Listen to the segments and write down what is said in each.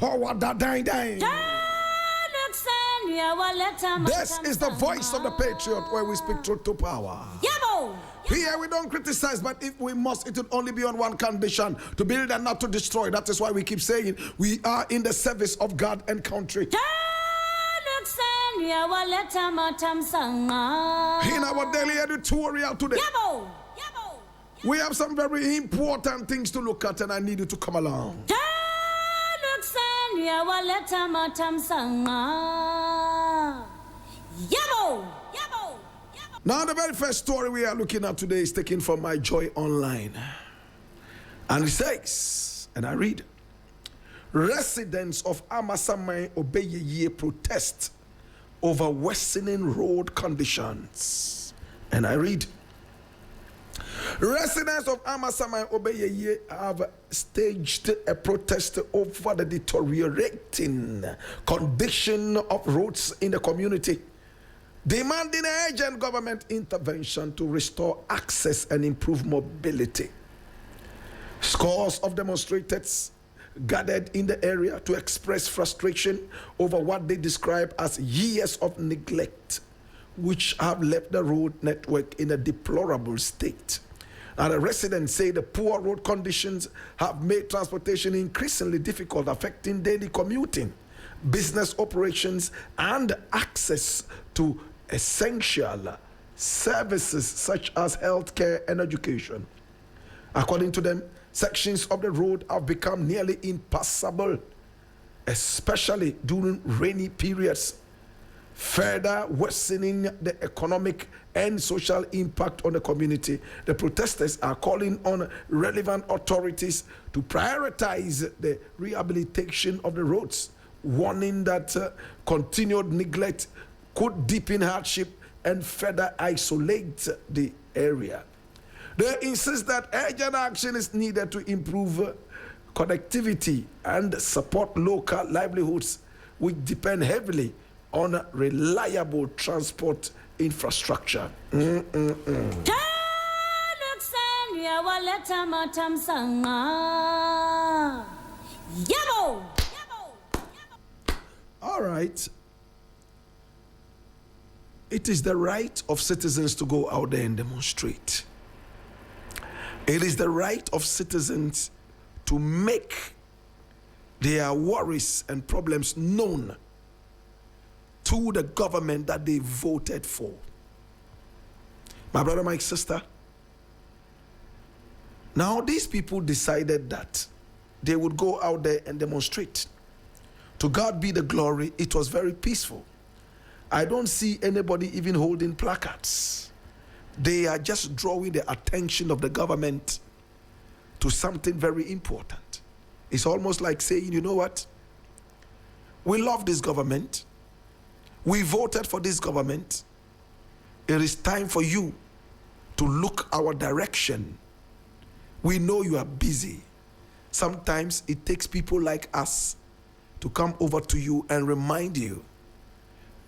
Howard that dang. This is the voice of the Patriot, where we speak truth to power. Here we don't criticize, but if we must, it will only be on one condition: to build and not to destroy. That is why we keep saying we are in the service of God and country. In our daily editorial today, we have some very important things to look at, and I need you to come along. Now, the very first story we are looking at today is taken from My Joy Online. And it says, and I read, residents of Amasaman Obeyeyie protest over worsening road conditions. And I read, residents of Amasaman Obeyeyie have staged a protest over the deteriorating condition of roads in the community, demanding urgent government intervention to restore access and improve mobility. Scores of demonstrators gathered in the area to express frustration over what they describe as years of neglect, which have left the road network in a deplorable state. And the residents say the poor road conditions have made transportation increasingly difficult, affecting daily commuting, business operations, and access to essential services such as healthcare and education. According to them, sections of the road have become nearly impassable, especially during rainy periods, further worsening the economic and social impact on the community. The protesters are calling on relevant authorities to prioritize the rehabilitation of the roads, warning that continued neglect could deepen hardship and further isolate the area. They insist that urgent action is needed to improve connectivity and support local livelihoods, which depend heavily on reliable transport infrastructure. All right. It is the right of citizens to go out there and demonstrate. It is the right of citizens to make their worries and problems known to the government that they voted for. My brother, my sister, now these people decided that they would go out there and demonstrate. To God be the glory, it was very peaceful. I don't see anybody even holding placards. They are just drawing the attention of the government to something very important. It's almost like saying, you know what? We love this government. We voted for this government. It is time for you to look our direction. We know you are busy. Sometimes it takes people like us to come over to you and remind you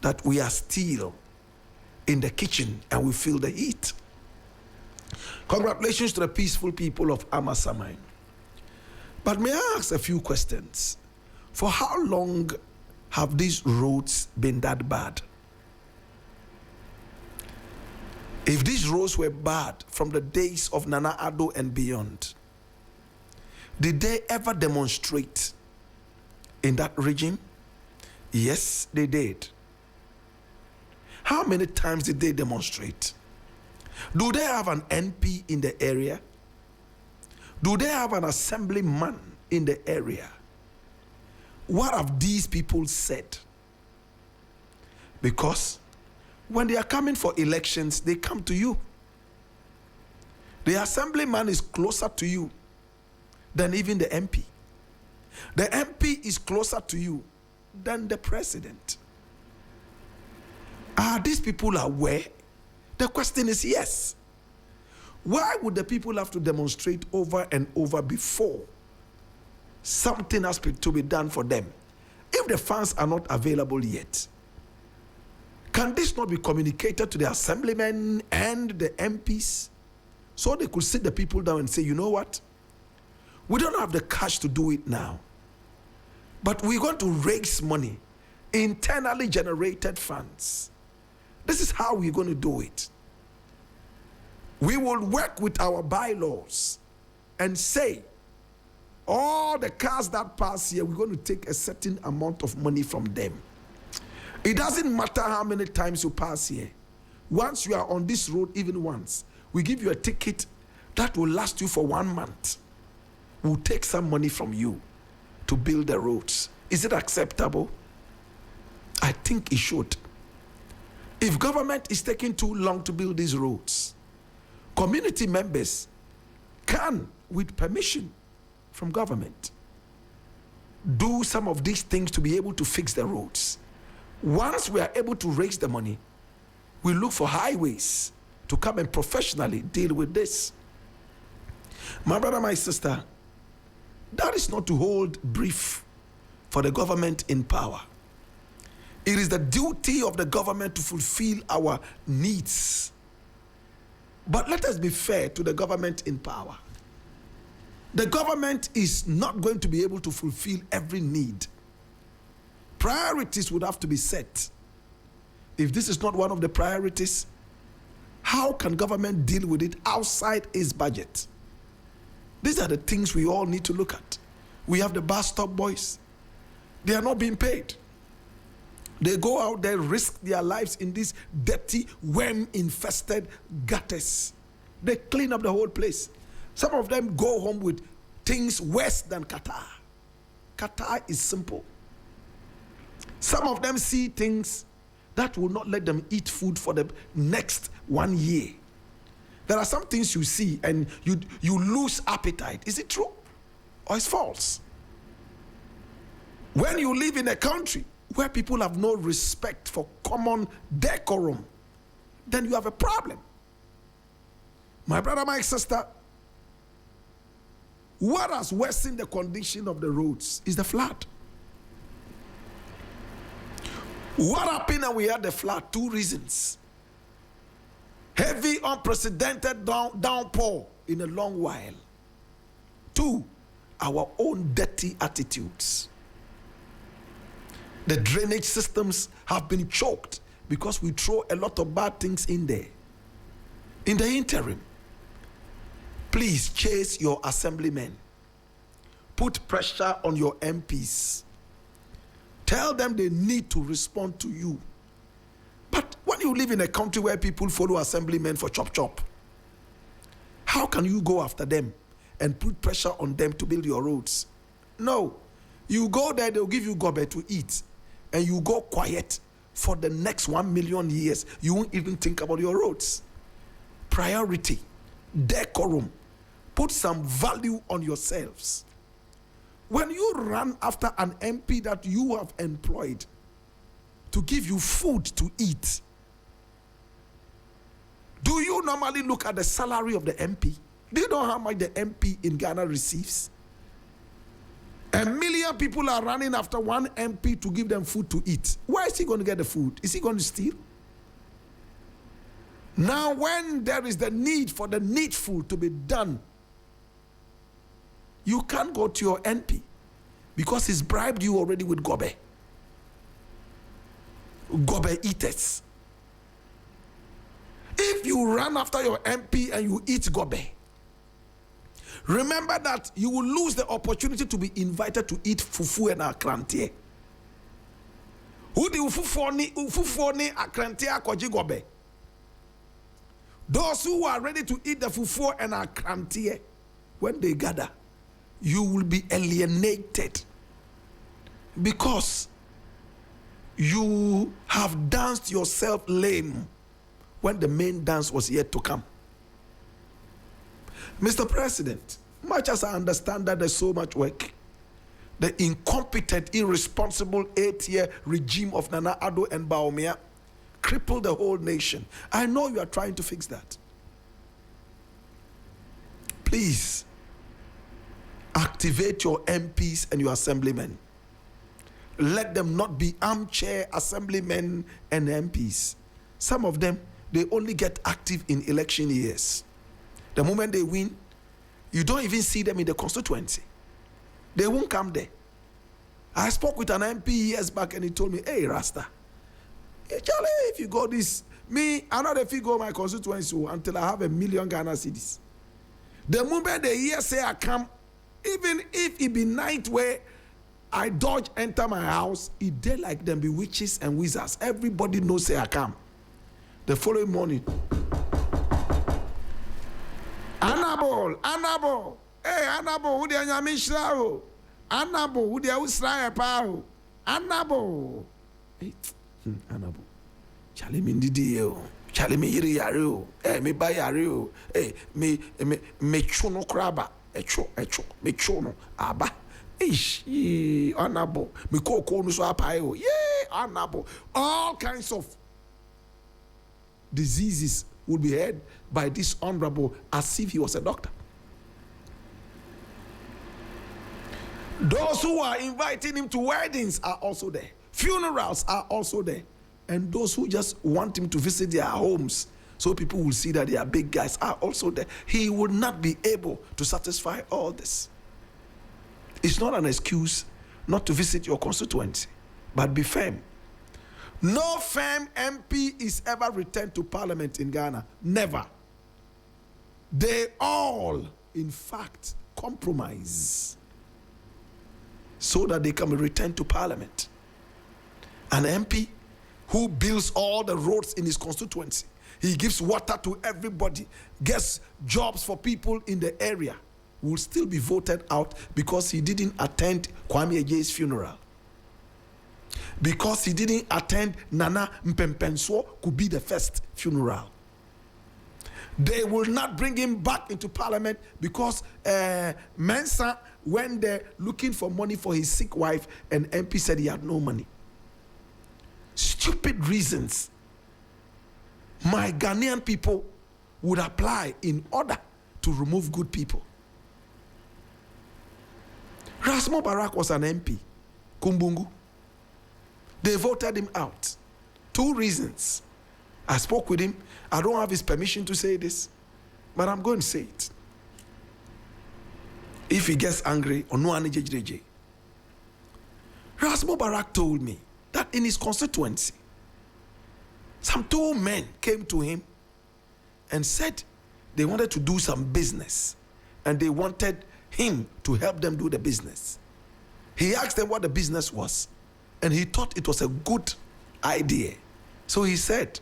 that we are still in the kitchen and we feel the heat. Congratulations to the peaceful people of Amasaman. But may I ask a few questions? For how long have these roads been that bad? If these roads were bad from the days of Nana Addo and beyond, did they ever demonstrate in that region? Yes, they did. How many times did they demonstrate? Do they have an NP in the area? Do they have an assemblyman in the area? What have these people said? Because when they are coming for elections, they come to you. The assemblyman is closer to you than even the MP. The MP is closer to you than the president. Are these people aware? The question is yes. Why would the people have to demonstrate over and over before something has to be done for them? If the funds are not available yet, can this not be communicated to the assemblymen and the MPs so they could sit the people down and say, you know what? We don't have the cash to do it now. But we're going to raise money, internally generated funds. This is how we're going to do it. We will work with our bylaws and say, all the cars that pass here, we're going to take a certain amount of money from them. It doesn't matter how many times you pass here. Once you are on this road, even once, we give you a ticket that will last you for 1 month. We'll take some money from you to build the roads. Is it acceptable? I think it should. If government is taking too long to build these roads, community members can, with permission from government, do some of these things to be able to fix the roads. Once we are able to raise the money, we look for highways to come and professionally deal with this. My brother, my sister, that is not to hold brief for the government in power. It is the duty of the government to fulfill our needs. But let us be fair to the government in power. The government is not going to be able to fulfill every need. Priorities would have to be set. If this is not one of the priorities, how can government deal with it outside its budget? These are the things we all need to look at. We have the bus stop boys. They are not being paid. They go out there, risk their lives in these dirty, worm-infested gutters. They clean up the whole place. Some of them go home with things worse than Qatar. Qatar is simple. Some of them see things that will not let them eat food for the next 1 year. There are some things you see and you lose appetite. Is it true or it's false? When you live in a country where people have no respect for common decorum, then you have a problem. My brother, my sister, what has worsened the condition of the roads is the flood. What happened when we had the flood? 2 reasons. Heavy, unprecedented downpour in a long while. 2, our own dirty attitudes. The drainage systems have been choked because we throw a lot of bad things in there. In the interim, please chase your assemblymen. Put pressure on your MPs. Tell them they need to respond to you. But when you live in a country where people follow assemblymen for chop, how can you go after them and put pressure on them to build your roads? No. You go there, they'll give you gobe to eat, and you go quiet for the next 1 million years. You won't even think about your roads. Priority, decorum. Put some value on yourselves. When you run after an MP that you have employed to give you food to eat, do you normally look at the salary of the MP? Do you know how much the MP in Ghana receives? 1 million people are running after one MP to give them food to eat. Where is he going to get the food? Is he going to steal? Now, when there is the need for the needful to be done, you can't go to your MP because he's bribed you already with gobe. Gobe eaters. If you run after your MP and you eat gobe, remember that you will lose the opportunity to be invited to eat fufu and akrantie. Who the fufu ni akrantie akoji gobe? Those who are ready to eat the fufu and akrantie, when they gather, you will be alienated because you have danced yourself lame when the main dance was yet to come. Mr. President, much as I understand that there's so much work, the incompetent, irresponsible 8-year regime of Nana Addo and Bawumia crippled the whole nation. I know you are trying to fix that. Please, activate your MPs and your assemblymen. Let them not be armchair assemblymen and MPs. Some of them, they only get active in election years. The moment they win, you don't even see them in the constituency. They won't come there. I spoke with an MP years back and he told me, hey, Rasta, hey, Charlie, if you go this, me, I'm not if you go my constituency until I have 1 million Ghana cedis. The moment the year say I come, even if it be night where I dodge enter my house, it dey like them be witches and wizards. Everybody knows say I come. The following morning, Anabo, hey Anabo, who the nyamishrao? Anabo, who the usra pao? Anabo, Anabo, Charlie mindidi yo, Charlie me iri yari eh me buy yari eh me chuno kraba, echo, me chuno aba. Ish, Anabo, me koko nuso apayo, yeah, Anabo, all kinds of diseases would be heard by this honorable as if he was a doctor. Those who are inviting him to weddings are also there. Funerals are also there. And those who just want him to visit their homes so people will see that they are big guys are also there. He would not be able to satisfy all this. It's not an excuse not to visit your constituency, but be firm. No firm MP is ever returned to parliament in Ghana. Never. They all, in fact, compromise so that they can be returned to parliament. An MP who builds all the roads in his constituency, he gives water to everybody, gets jobs for people in the area, will still be voted out because he didn't attend Kwame Eje's funeral. Because he didn't attend Nana Mpempenso could be the first funeral. They will not bring him back into parliament because Mensa went there looking for money for his sick wife and MP said he had no money. Stupid reasons. My Ghanaian people would apply in order to remove good people. Rasmo Barak was an MP, Kumbungu. They voted him out. 2 reasons. I spoke with him. I don't have his permission to say this, but I'm going to say it. If he gets angry, or no Rasmo Barak told me that in his constituency, some 2 men came to him and said they wanted to do some business and they wanted him to help them do the business. He asked them what the business was and he thought it was a good idea. So he said,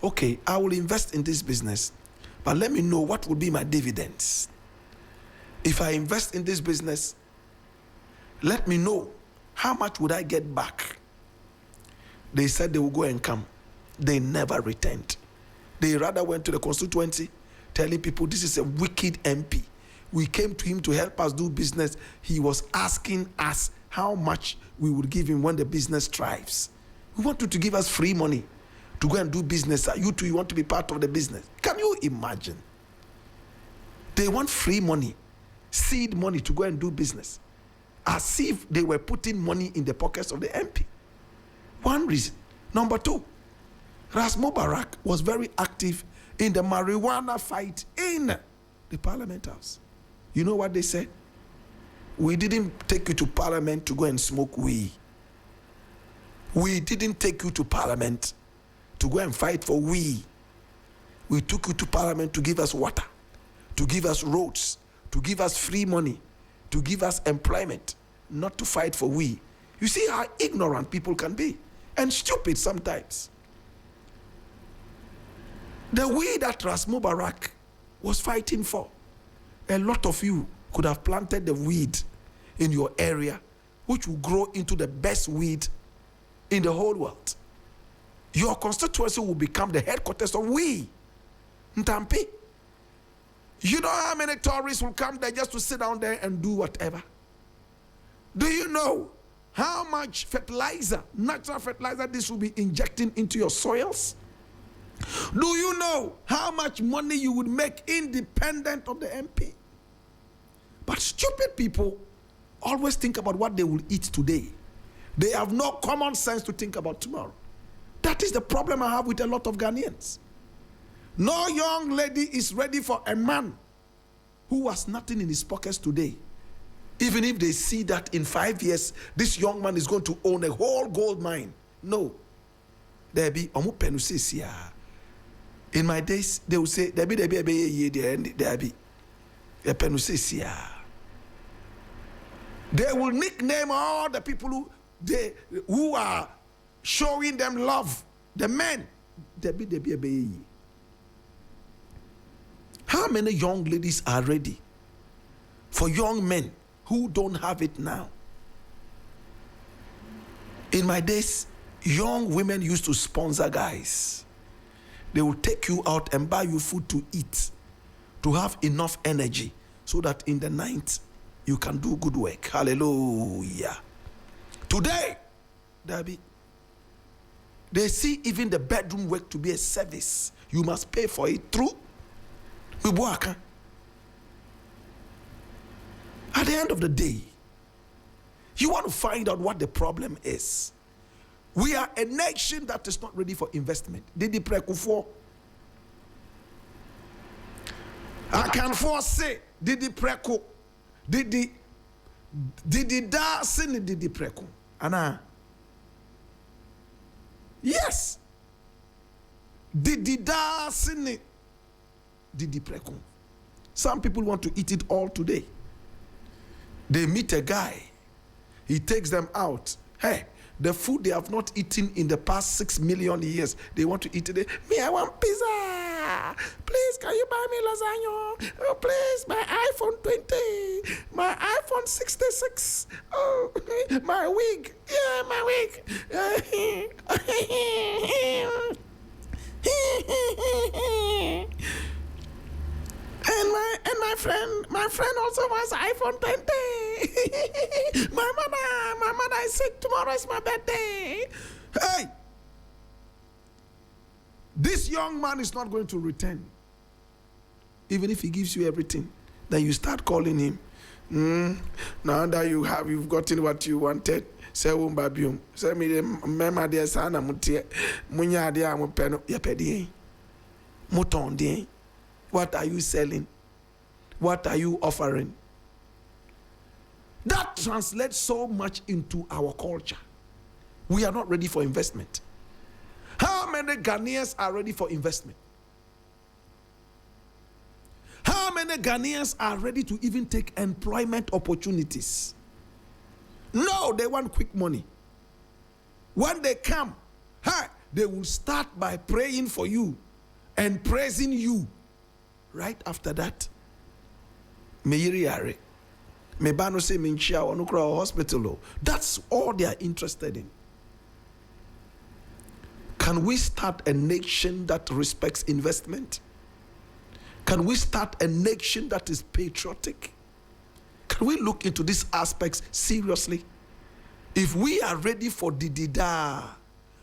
okay, I will invest in this business, but let me know what would be my dividends. If I invest in this business, let me know how much would I get back. They said they will go and come. They never returned. They rather went to the constituency telling people this is a wicked MP. We came to him to help us do business. He was asking us how much we would give him when the business thrives. We want you to give us free money to go and do business. You too, you want to be part of the business. Can you imagine? They want free money, seed money to go and do business, as if they were putting money in the pockets of the MP. One reason. Number 2, Rasmo Barak was very active in the marijuana fight in the Parliament House. You know what they said? We didn't take you to Parliament to go and smoke weed. We didn't take you to Parliament to go and fight for weed. We took you to Parliament to give us water, to give us roads, to give us free money, to give us employment, not to fight for weed. You see how ignorant people can be and stupid sometimes. The weed that Rasmo Barak was fighting for, a lot of you could have planted the weed in your area, which will grow into the best weed in the whole world. Your constituency will become the headquarters of weed. Ntampi. You know how many tourists will come there just to sit down there and do whatever? Do you know how much fertilizer, natural fertilizer, this will be injecting into your soils? Do you know how much money you would make independent of the MP? But stupid people always think about what they will eat today. They have no common sense to think about tomorrow. That is the problem I have with a lot of Ghanaians. No young lady is ready for a man who has nothing in his pockets today. Even if they see that in 5 years, this young man is going to own a whole gold mine. No. There be omu penusesia. In my days, they will say, there be a penusesia. They will nickname all the people who are showing them love. The men. There be a. How many young ladies are ready for young men who don't have it now? In my days, young women used to sponsor guys. They will take you out and buy you food to eat, to have enough energy, so that in the night you can do good work. Hallelujah. Today, Debbie, they see even the bedroom work to be a service. You must pay for it through Wibuaka. At the end of the day, you want to find out what the problem is. We are a nation that is not ready for investment. Did the prekufo? I can foresee. Did the preku? Did the da sin? Did the preku? Anna. Yes. Did the da sin? Did the preku? Some people want to eat it all today. They meet a guy. He takes them out. Hey, the food they have not eaten in the past 6 million years, they want to eat it. Me, I want pizza. Please, can you buy me lasagna? Oh, please, my iPhone 20, my iPhone 66. Oh, my wig. Yeah, my wig. And my friend also wants iPhone 20. my mother is sick. Tomorrow is my birthday. Hey, this young man is not going to return, even if he gives you everything. Then you start calling him. Now that you've gotten what you wanted. Say babium. Say me mema dia sana mutie. Munya dia mo peno yapedi. Mutondi. What are you selling? What are you offering? That translates so much into our culture. We are not ready for investment. How many Ghanaians are ready for investment? How many Ghanaians are ready to even take employment opportunities? No, they want quick money. When they come, they will start by praying for you and praising you. Right after that, Meyiriare, Mebano se Minchia Onukra hospital. That's all they are interested in. Can we start a nation that respects investment? Can we start a nation that is patriotic? Can we look into these aspects seriously? If we are ready for the dida,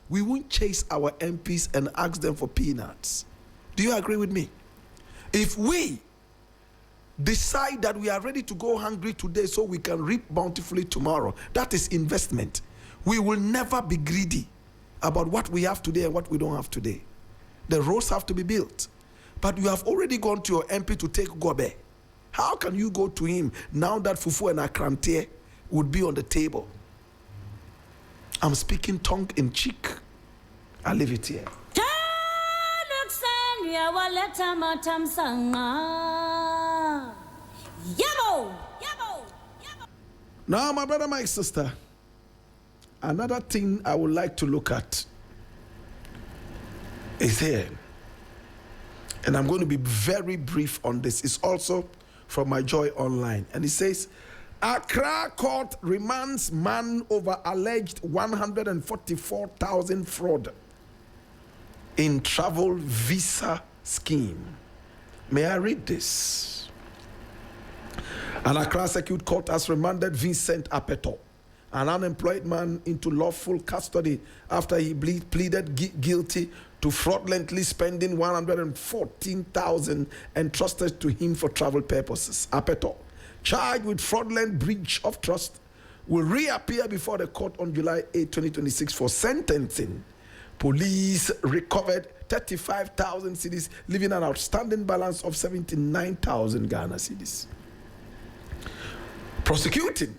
we won't chase our MPs and ask them for peanuts. Do you agree with me? If we decide that we are ready to go hungry today so we can reap bountifully tomorrow, that is investment. We will never be greedy about what we have today and what we don't have today. The roads have to be built. But you have already gone to your MP to take Gobe. How can you go to him now that Fufu and Akrante would be on the table? I'm speaking tongue in cheek. I'll leave it here. Now, my brother, my sister, another thing I would like to look at is here. And I'm going to be very brief on this. It's also from my Joy Online. And it says, Accra court remands man over alleged 144,000 fraud in travel visa scheme. May I read this? An Accra Circuit Court has remanded Vincent Apeto, an unemployed man, into lawful custody after he pleaded guilty to fraudulently spending 114,000 entrusted to him for travel purposes. Apeto, charged with fraudulent breach of trust, will reappear before the court on July 8, 2026 for sentencing. Police recovered 35,000 cedis, leaving an outstanding balance of 79,000 Ghana cedis. Prosecuting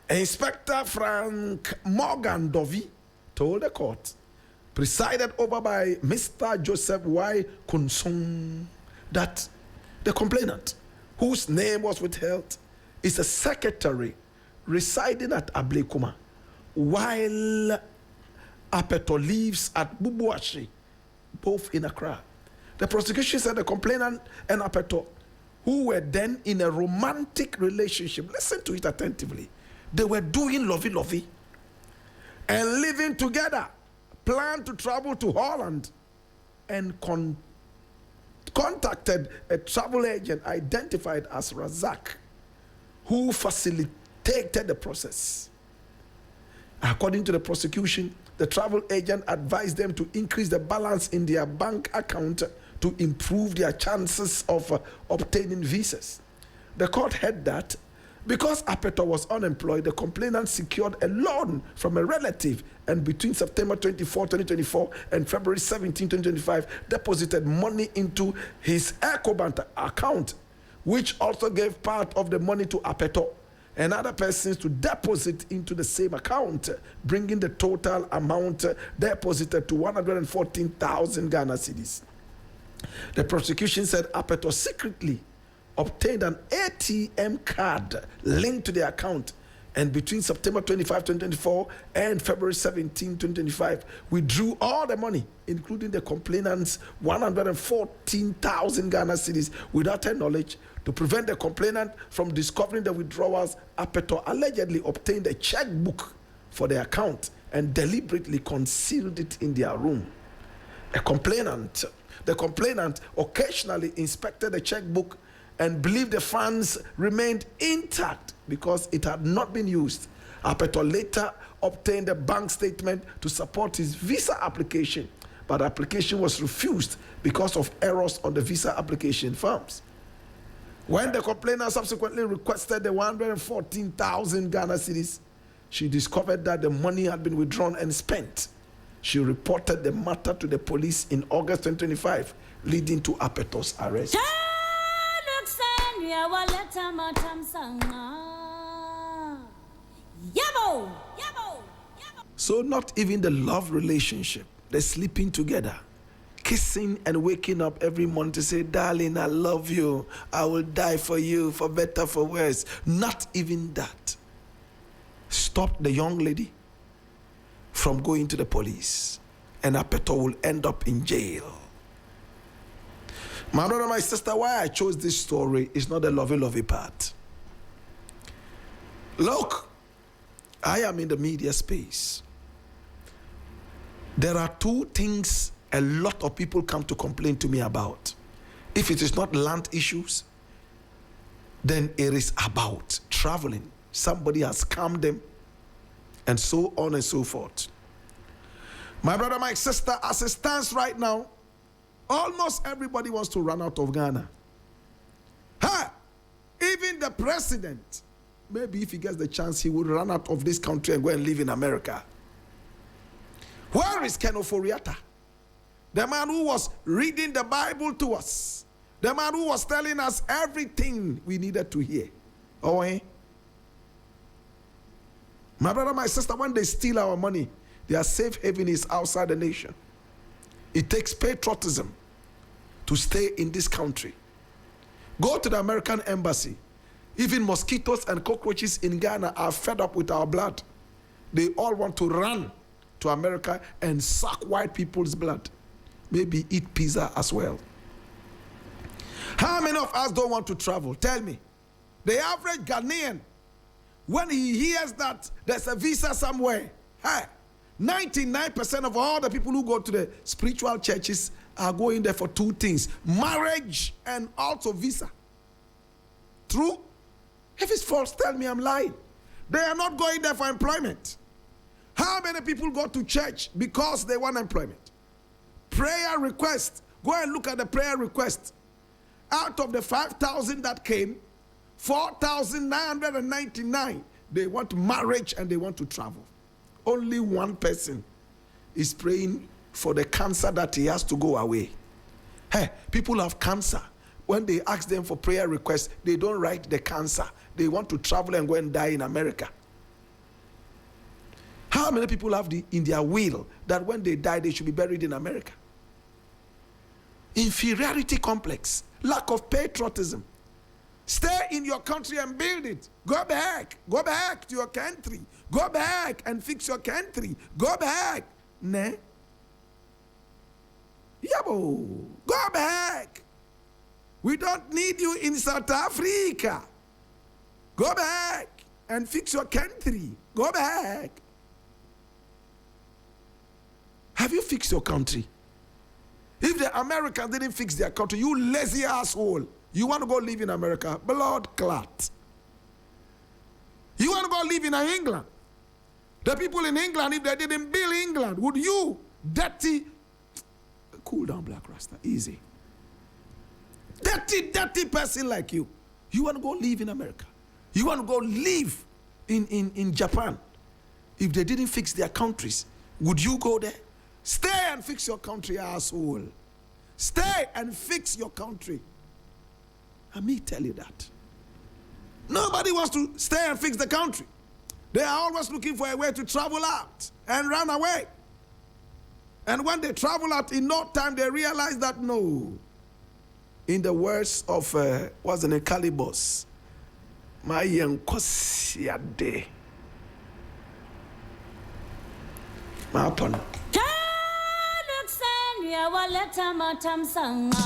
Inspector Frank Morgan Dovey told the court, presided over by Mr. Joseph Y. Kunsong, that the complainant, whose name was withheld, is a secretary residing at Ablekuma, while Apeto lives at Bubuashi, both in Accra. The prosecution said the complainant and Apeto, who were then in a romantic relationship, listen to it attentively, they were doing lovey-lovey and living together, planned to travel to Holland, and contacted a travel agent identified as Razak, who facilitated the process. According to the prosecution, the travel agent advised them to increase the balance in their bank account to improve their chances of obtaining visas. The court held that because Apeto was unemployed, the complainant secured a loan from a relative, and between September 24, 2024 and February 17, 2025, deposited money into his EcoBank account, which also gave part of the money to Apeto and other persons to deposit into the same account, bringing the total amount deposited to 114,000 Ghana cedis. The prosecution said Apeto secretly obtained an ATM card linked to the account, and between September 25, 2024 and February 17, 2025, withdrew all the money, including the complainant's 114,000 Ghana cedis, without her knowledge. To prevent the complainant from discovering the withdrawals, Apeto allegedly obtained a checkbook for the account and deliberately concealed it in their room. The complainant occasionally inspected the checkbook and believed the funds remained intact because it had not been used. Apeto later obtained a bank statement to support his visa application, but the application was refused because of errors on the visa application forms. When the complainant subsequently requested the 114,000 Ghana cedis, she discovered that the money had been withdrawn and spent. She reported the matter to the police in August 2025, leading to Apeto's arrest. So not even the love relationship, the sleeping together, kissing and waking up every morning to say, darling, I love you, I will die for you, for better, for worse. Not even that stopped the young lady from going to the police, and Apeto will end up in jail. My brother, my sister, why I chose this story is not the lovey part. Look, I am in the media space. There are two things a lot of people come to complain to me about. If it is not land issues, then it is about traveling. Somebody has scammed them, and so on and so forth. My brother, my sister, as it stands right now, almost everybody wants to run out of Ghana. Even the president, maybe if he gets the chance, he would run out of this country and go and live in America. Where is Ken Oforiatta? The man who was reading the Bible to us. The man who was telling us everything we needed to hear. Oh, eh? My brother, my sister, when they steal our money, their safe haven is outside the nation. It takes patriotism to stay in this country. Go to the American embassy. Even mosquitoes and cockroaches in Ghana are fed up with our blood. They all want to run to America and suck white people's blood. Maybe eat pizza as well. How many of us don't want to travel? Tell me. The average Ghanaian, when he hears that there's a visa somewhere, 99% of all the people who go to the spiritual churches are going there for two things: marriage and also visa. True? If it's false, tell me I'm lying. They are not going there for employment. How many people go to church because they want employment? Prayer request. Go and look at the prayer request. Out of the 5,000 that came, 4,999, they want marriage and they want to travel. Only one person is praying for the cancer that he has to go away. People have cancer. When they ask them for prayer requests, they don't write the cancer. they want to travel and go and die in America. How many people have in their will that when they die, they should be buried in America? Inferiority complex, lack of patriotism. Stay in your country and build it. Go back to your country. Go back and fix your country. Go back. Ne? Yabo, go back. We don't need you in South Africa. Go back and fix your country. Go back. Have you fixed your country? If the Americans didn't fix their country, you lazy asshole, you want to go live in America? Blood clot. You want to go live in England? The people in England, if they didn't build England, would you, dirty... Cool down, Blakk Rasta, easy. Dirty person like you want to go live in America? You want to go live in Japan? If they didn't fix their countries, would you go there? Stay and fix your country, asshole. Stay and fix your country. And me tell you that. Nobody wants to stay and fix the country. They are always looking for a way to travel out and run away. And when they travel out, in no time, they realize that no. In the words of, what's the name, Calibos, my yankosiade. My opponent. Ya waleta matam sanga.